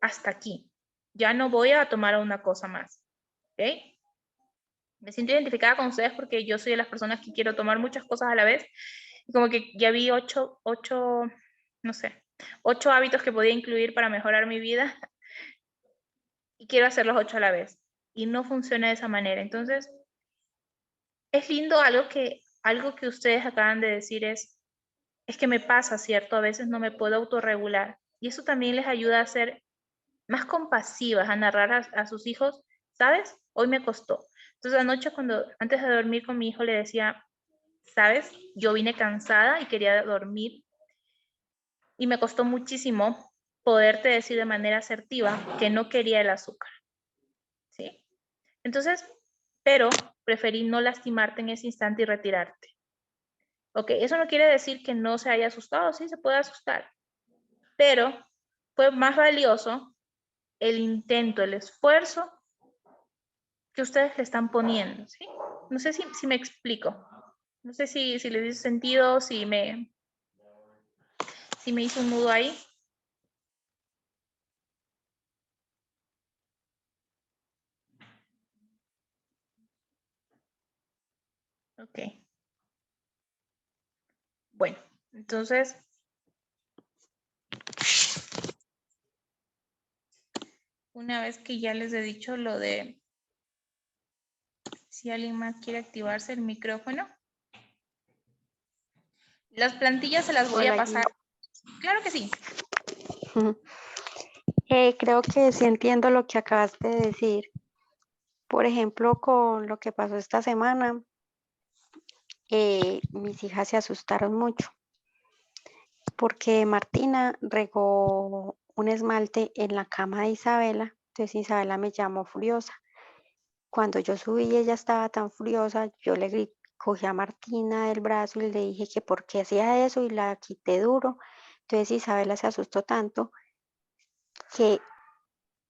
[SPEAKER 1] hasta aquí, ya no voy a tomar una cosa más, ¿ok? Me siento identificada con ustedes porque yo soy de las personas que quiero tomar muchas cosas a la vez, y como que ya vi no sé, 8 hábitos que podía incluir para mejorar mi vida, y quiero hacer los 8 a la vez, y no funciona de esa manera. Entonces, es lindo algo que ustedes acaban de decir es que me pasa, ¿cierto? A veces no me puedo autorregular. Y eso también les ayuda a ser más compasivas, a narrar a sus hijos, ¿sabes? Hoy me costó. Entonces anoche antes de dormir con mi hijo le decía, ¿sabes? Yo vine cansada y quería dormir y me costó muchísimo poderte decir de manera asertiva que no quería el azúcar, ¿sí? Entonces, pero preferí no lastimarte en ese instante y retirarte. Ok, eso no quiere decir que no se haya asustado, sí se puede asustar, pero fue más valioso el intento, el esfuerzo que ustedes le están poniendo, ¿sí? No sé si me explico. No sé si le hizo sentido, si me hizo un nudo ahí. Ok. Bueno, entonces, una vez que ya les he dicho lo de si alguien más quiere activarse el micrófono, las plantillas se las voy a
[SPEAKER 4] Hola,
[SPEAKER 1] pasar.
[SPEAKER 4] Gis.
[SPEAKER 1] Claro que sí.
[SPEAKER 4] Creo que sí entiendo lo que acabaste de decir. Por ejemplo, con lo que pasó esta semana, mis hijas se asustaron mucho porque Martina regó un esmalte en la cama de Isabela. Entonces Isabela me llamó furiosa. Cuando yo subí, ella estaba tan furiosa, yo cogí a Martina del brazo y le dije que por qué hacía eso y la quité duro. Entonces Isabela se asustó tanto que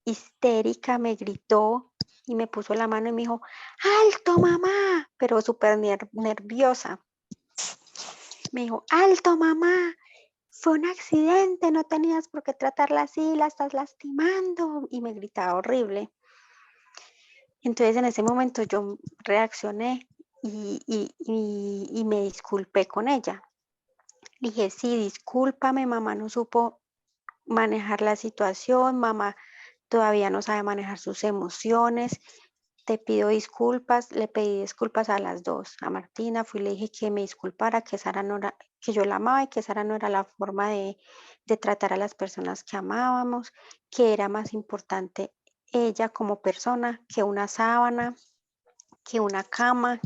[SPEAKER 4] histérica me gritó y me puso la mano y me dijo, alto mamá, pero súper nerviosa. Me dijo, alto mamá, fue un accidente, no tenías por qué tratarla así, la estás lastimando. Y me gritaba horrible. Entonces en ese momento yo reaccioné y me disculpé con ella. Le dije, sí, discúlpame, mamá no supo manejar la situación, mamá todavía no sabe manejar sus emociones. Te pido disculpas, le pedí disculpas a las dos. A Martina fui y le dije que me disculpara, que Sara no era, que yo la amaba y que Sara no era la forma de tratar a las personas que amábamos, que era más importante ella como persona que una sábana, que una cama,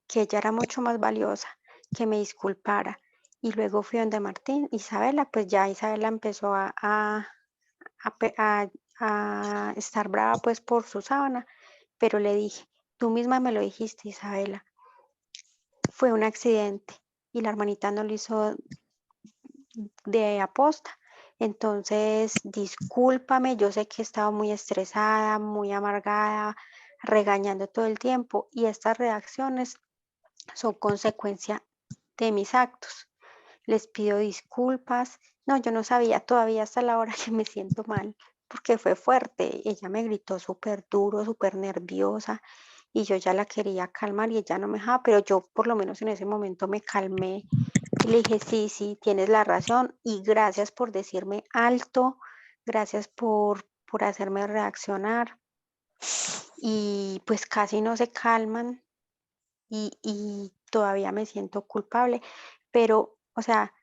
[SPEAKER 4] que ella era mucho más valiosa, que me disculpara. Y luego fui donde Martín, Isabela, pues ya Isabela empezó a estar brava pues por su sábana, pero le dije, tú misma me lo dijiste, Isabela, fue un accidente y la hermanita no lo hizo de aposta. Entonces, discúlpame, yo sé que he estado muy estresada, muy amargada, regañando todo el tiempo y estas reacciones son consecuencia de mis actos. Les pido disculpas. No, yo no sabía todavía hasta la hora que me siento mal porque fue fuerte. Ella me gritó súper duro, súper nerviosa y yo ya la quería calmar y ella no me dejaba, pero yo por lo menos en ese momento me calmé y le dije, sí, sí, tienes la razón y gracias por decirme alto, gracias por hacerme reaccionar. Y pues casi no se calman y todavía me siento culpable, pero, o sea,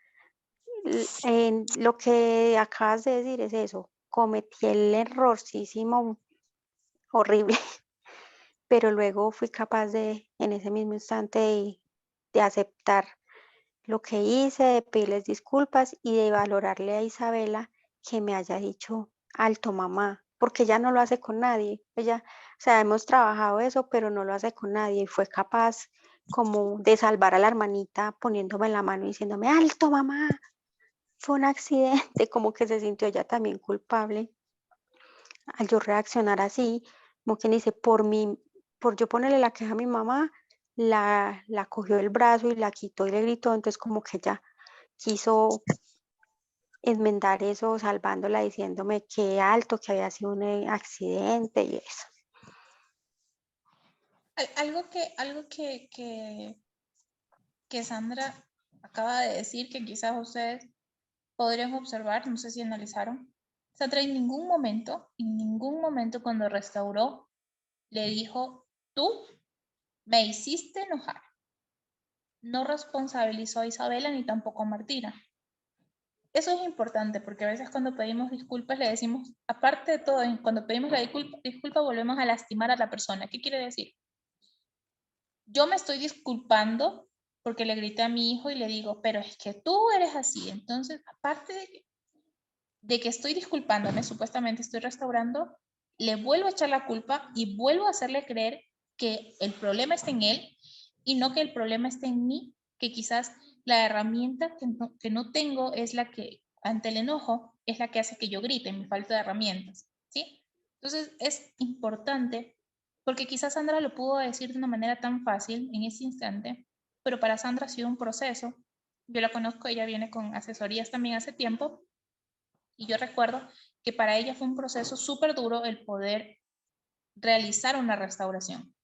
[SPEAKER 4] en lo que acabas de decir es eso, cometí el errorcísimo horrible, pero luego fui capaz de, en ese mismo instante, de aceptar lo que hice, de pedirles disculpas y de valorarle a Isabela que me haya dicho alto mamá, porque ella no lo hace con nadie. Ella, o sea, hemos trabajado eso, pero no lo hace con nadie y fue capaz como de salvar a la hermanita poniéndome la mano y diciéndome alto mamá, fue un accidente, como que se sintió ella también culpable al yo reaccionar así, como quien dice, por yo ponerle la queja a mi mamá, la cogió del brazo y la quitó y le gritó, entonces como que ella quiso enmendar eso salvándola diciéndome que alto, que había sido un accidente y eso.
[SPEAKER 1] Que Sandra acaba de decir que quizás ustedes podrían observar, no sé si analizaron. Sandra en ningún momento cuando restauró, le dijo, tú me hiciste enojar. No responsabilizó a Isabela ni tampoco a Martina. Eso es importante porque a veces cuando pedimos disculpas le decimos, aparte de todo, cuando pedimos la disculpa volvemos a lastimar a la persona. ¿Qué quiere decir? Yo me estoy disculpando porque le grité a mi hijo y le digo, pero es que tú eres así. Entonces, aparte de que estoy disculpándome, supuestamente estoy restaurando, le vuelvo a echar la culpa y vuelvo a hacerle creer que el problema está en él y no que el problema esté en mí, que quizás la herramienta que no tengo es la que, ante el enojo, es la que hace que yo grite, mi falta de herramientas, ¿sí? Entonces es importante, porque quizás Sandra lo pudo decir de una manera tan fácil en ese instante, pero para Sandra ha sido un proceso. Yo la conozco, ella viene con asesorías también hace tiempo, y yo recuerdo que para ella fue un proceso súper duro el poder realizar una restauración.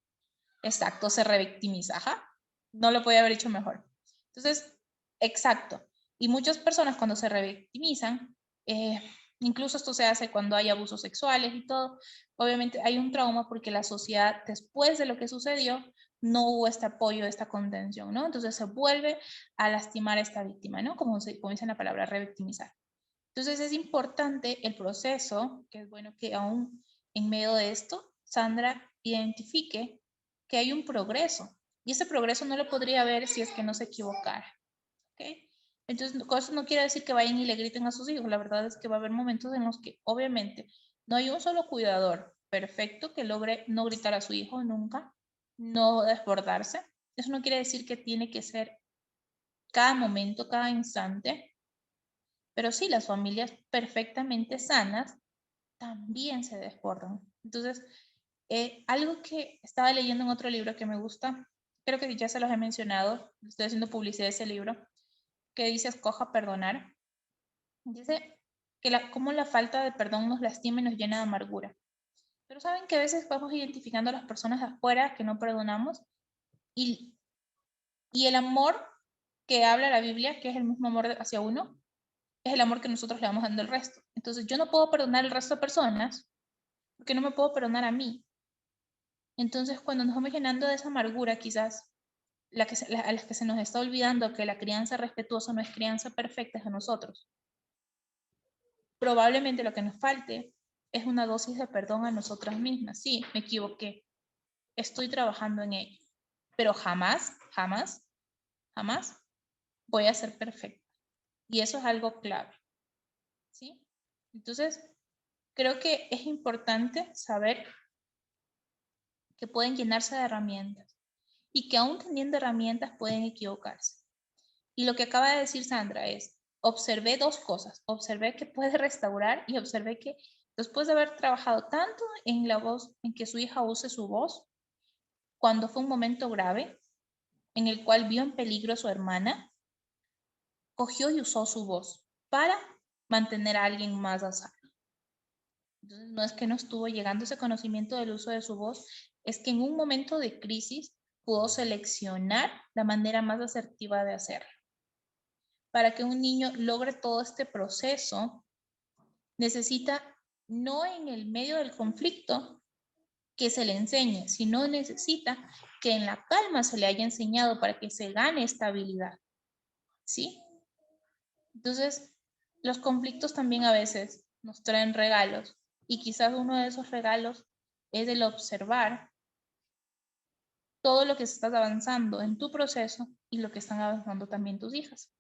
[SPEAKER 1] Exacto, se revictimiza, ajá. No lo podía haber hecho mejor. Entonces, exacto. Y muchas personas cuando se revictimizan, incluso esto se hace cuando hay abusos sexuales y todo, obviamente hay un trauma porque la sociedad, después de lo que sucedió, no hubo este apoyo, esta contención, ¿no? Entonces se vuelve a lastimar a esta víctima, ¿no? Como dice la palabra, revictimizar. Entonces es importante el proceso, que es bueno que aún en medio de esto, Sandra identifique que hay un progreso. Y ese progreso no lo podría ver si es que no se equivocara. ¿Okay? Entonces, eso no quiere decir que vayan y le griten a sus hijos. La verdad es que va a haber momentos en los que, obviamente, no hay un solo cuidador perfecto que logre no gritar a su hijo nunca, no desbordarse. Eso no quiere decir que tiene que ser cada momento, cada instante, pero sí, las familias perfectamente sanas también se desbordan. Entonces, algo que estaba leyendo en otro libro que me gusta, creo que ya se los he mencionado, estoy haciendo publicidad de ese libro, que dice Escoja perdonar. Dice que cómo la falta de perdón nos lastima y nos llena de amargura. Pero saben que a veces vamos identificando a las personas de afuera que no perdonamos y, y el amor que habla la Biblia, que es el mismo amor hacia uno, es el amor que nosotros le vamos dando al resto. Entonces yo no puedo perdonar al resto de personas porque no me puedo perdonar a mí. Entonces cuando nos vamos llenando de esa amargura, quizás a las que se nos está olvidando que la crianza respetuosa no es crianza perfecta, es a nosotros. Probablemente lo que nos falte es una dosis de perdón a nosotras mismas. Sí, me equivoqué. Estoy trabajando en ello. Pero jamás, jamás, jamás voy a ser perfecta. Y eso es algo clave. ¿Sí? Entonces, creo que es importante saber que pueden llenarse de herramientas y que aún teniendo herramientas pueden equivocarse. Y lo que acaba de decir Sandra es, observé dos cosas. Observé que puede restaurar y observé que después de haber trabajado tanto en la voz, en que su hija use su voz, cuando fue un momento grave en el cual vio en peligro a su hermana, cogió y usó su voz para mantener a alguien más a salvo. Entonces, no es que no estuvo llegando ese conocimiento del uso de su voz, es que en un momento de crisis pudo seleccionar la manera más asertiva de hacerlo. Para que un niño logre todo este proceso, necesita, no en el medio del conflicto, que se le enseñe, sino necesita que en la calma se le haya enseñado para que se gane estabilidad. ¿Sí? Entonces, los conflictos también a veces nos traen regalos y quizás uno de esos regalos es el observar todo lo que estás avanzando en tu proceso y lo que están avanzando también tus hijas.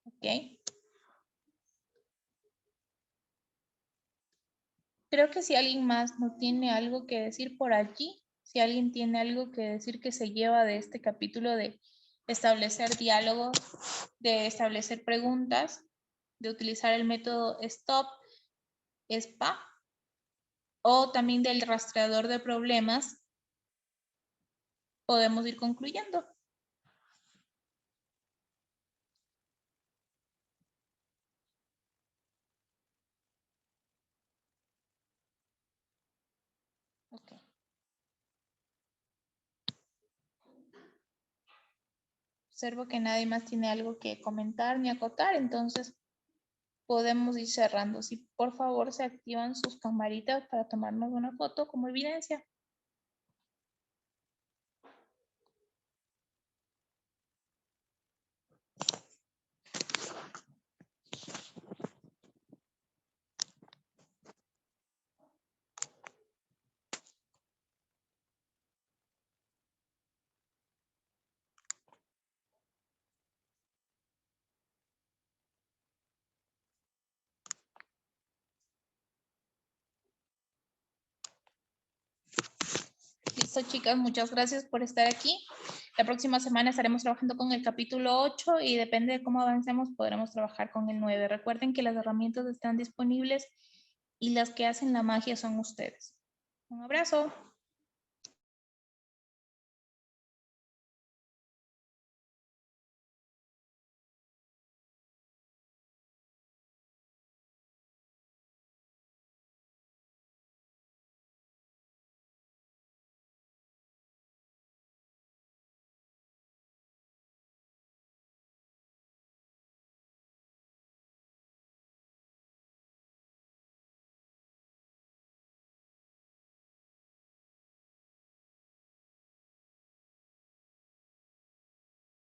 [SPEAKER 1] ¿Ok? Creo que si alguien más no tiene algo que decir por allí, si alguien tiene algo que decir que se lleva de este capítulo de establecer diálogos, de establecer preguntas, de utilizar el método STOP, SPA, o también del rastreador de problemas, podemos ir concluyendo. Ok. Observo que nadie más tiene algo que comentar ni acotar, entonces podemos ir cerrando. Si por favor se activan sus camaritas para tomarnos una foto como evidencia. Listo, chicas, muchas gracias por estar aquí. La próxima semana estaremos trabajando con el capítulo 8 y depende de cómo avancemos, podremos trabajar con el 9. Recuerden que las herramientas están disponibles y las que hacen la magia son ustedes. Un abrazo.